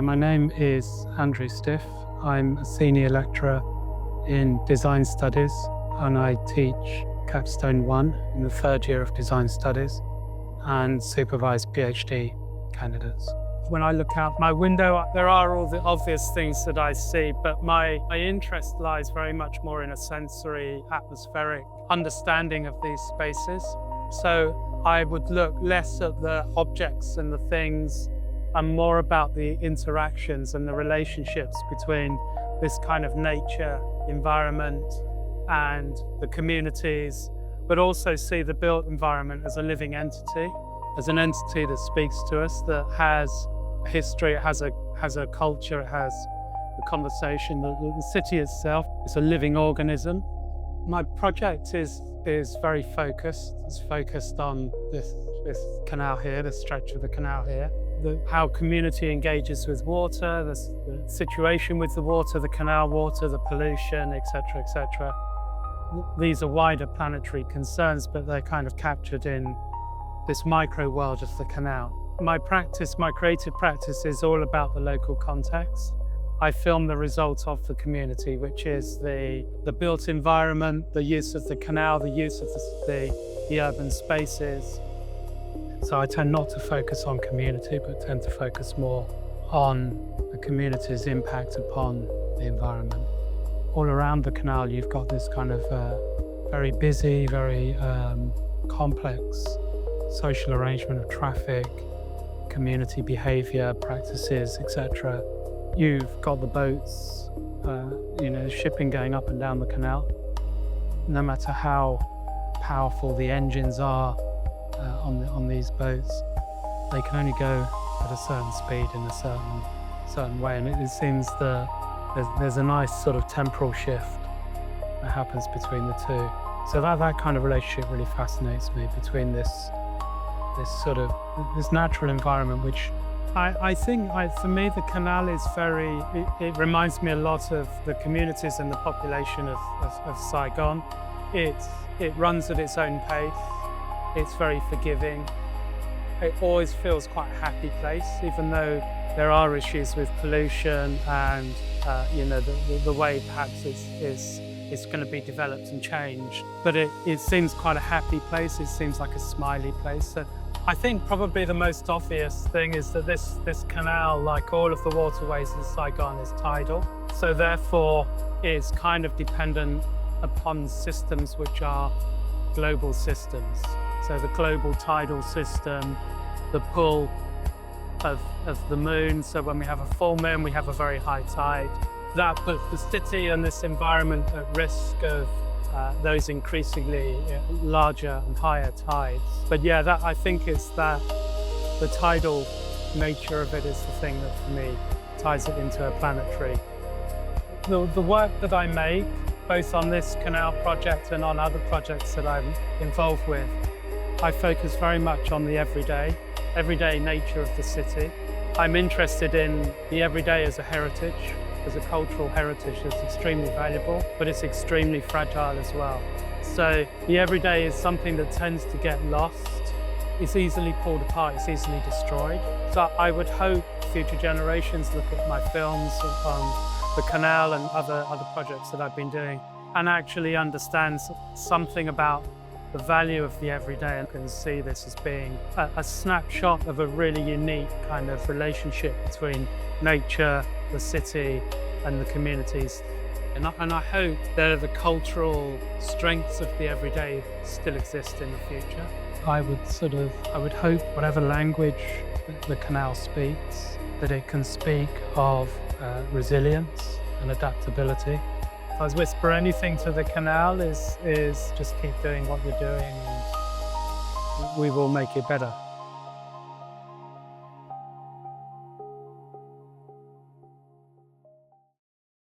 My name is Andrew Stiff. I'm a senior lecturer in design studies and I teach capstone 1 in the third year of design studies and supervise PhD candidates. When I look out my window, there are all the obvious things that I see, but my interest lies very much more in a sensory, atmospheric understanding of these spaces. So I would look less at the objects and the things and more about the interactions and the relationships between this kind of nature environment and the communities, but also see the built environment as a living entity, as an entity that speaks to us, that has a history, it has a culture, it has a conversation. The city itself is a living organism. My project is very focused. It's focused on this canal here, this stretch of the canal here. How community engages with water, the situation with the water, the canal water, the pollution, etc., etc. These are wider planetary concerns, but they're kind of captured in this micro world of the canal. My creative practice is all about the local context. I film the results of the community, which is the built environment, the use of the canal, the use of the urban spaces. So I tend not to focus on community, but tend to focus more on the community's impact upon the environment. All around the canal, you've got this kind of very busy, very complex social arrangement of traffic, community behavior, practices, etc. You've got the boats, shipping going up and down the canal. No matter how powerful the engines are on these boats, they can only go at a certain speed in a certain way, and it seems there's a nice sort of temporal shift that happens between the two. So that kind of relationship really fascinates me, between this natural environment, which I think for me the canal is it reminds me a lot of the communities and the population of Saigon. It runs at its own pace. It's very forgiving. It always feels quite a happy place, even though there are issues with pollution and the way perhaps it's going to be developed and changed. But it seems quite a happy place. It seems like a smiley place. So I think probably the most obvious thing is that this canal, like all of the waterways in Saigon, is tidal. So therefore, it's kind of dependent upon systems which are global systems. So the global tidal system, the pull of the moon. So when we have a full moon, we have a very high tide. That puts the city and this environment at risk of those increasingly larger and higher tides. But yeah, I think it's that the tidal nature of it is the thing that for me ties it into a planetary. The work that I make, both on this canal project and on other projects that I'm involved with, I focus very much on the everyday nature of the city. I'm interested in the everyday as a heritage, as a cultural heritage that's extremely valuable, but it's extremely fragile as well. So the everyday is something that tends to get lost. It's easily pulled apart, it's easily destroyed. So I would hope future generations look at my films on the canal and other projects that I've been doing and actually understand something about the value of the everyday, and can see this as being a snapshot of a really unique kind of relationship between nature, the city, and the communities. And I hope that the cultural strengths of the everyday still exist in the future. I would hope whatever language the canal speaks, that it can speak of resilience and adaptability. If I was whisper anything to the canal is just keep doing what you're doing and we will make it better.